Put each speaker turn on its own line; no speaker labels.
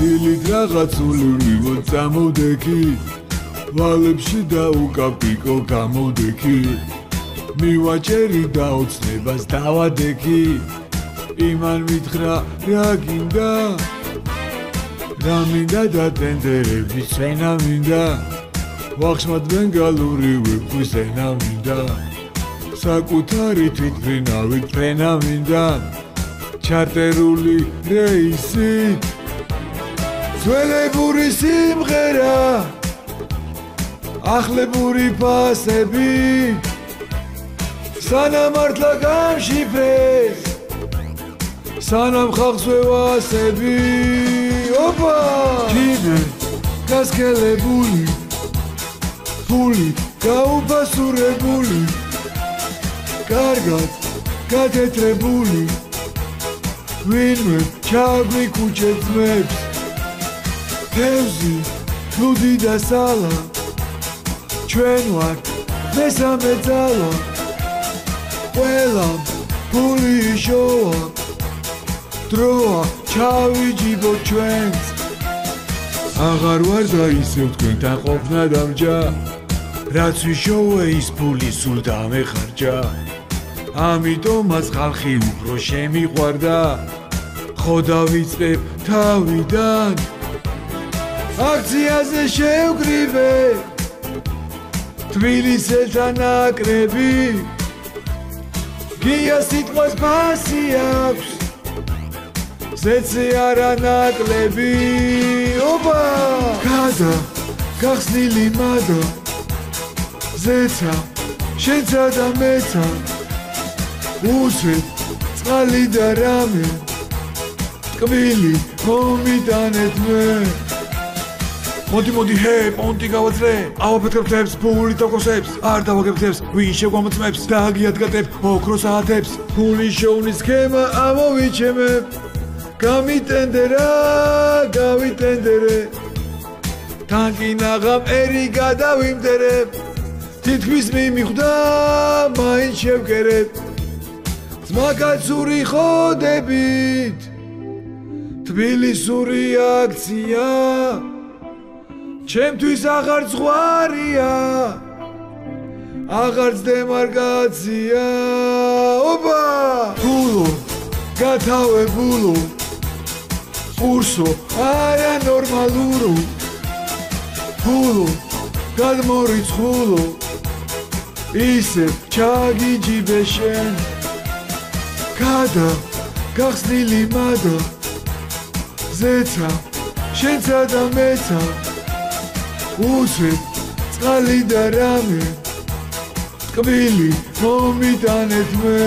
დილით რაღაც ულივი წამოვდექი ვალებში და უკაპიკო გამოვდექი მივაჭერი და ოცნებას დავადექი იმან მითხრა რა გინდა რა მინდა და ტენდერების წენა მინდა ვახშმად ბენგალური ვეფხვის ენა მინდა საკუთარი თვითმფრინავით ფრენა მინდა ჩარტერული რეისი ძველებური სიმღერა ახლებური ფასები სანამ მართლა გამშიფრეს სანამ ხალხს ვევასები ოპა ჯინე გასქელებული ფული გაუფასურებული კარგად გათეთრებული ვინმე ჩაგვიქუჩეთ ძმებს თევზი ლუდი და სალა ჩვენ ვართ მესამე ძალა ყველამ ფული იშოვა დროა ჩავიჯიბოთ ჩვენც აღარ ვარ და ისევ თქვენთან ყოფნა დამჯა რაც ვიშოვა ის ფული სულ დამეხარჯა ამიტომაც ხალხი უფრო შემიყვარდა ხო დავიწყებ თავიდან აქციაზე შევკრიბე თბილისელთან ნაკრები გია სიტყვას ფასი აქვს ზეცი არა ნაკლები ოპა გადა გახსნილი მადა ზეცა შენცა და მეცა უსვით წყალი და რამე ტკბილი მომიტანეთ მე მოდი ჰე პონტი გავაძლე ავაფეთქებ თებს ფული თოკოსებს არ დავაგებ ვინ შეგვამოწმებს დააგიადგატებ ოქროს ათებს ფული შოვნის სქემა ამოვიჩემებ გავიტენდერე თანკი ნაღამ ერი გადავიმტერებ თითქმის მიმიხვდა მაინც შევკერებ ძმაკაცური ხოდებით თბილისური აქცია ჩემთვის აღარ ზღვარია აღარც დემარკაცია ოპა ფულო გათავებულო ყურსო არა ნორმალურო ფულო გადმორიცხულო ისევ ჩაგიჯიბე შენ გადა გახსნილი მადა ზეცა შენცა და მეცა უსვით წყალი და რამე ტკბილი მომიტანეთ მე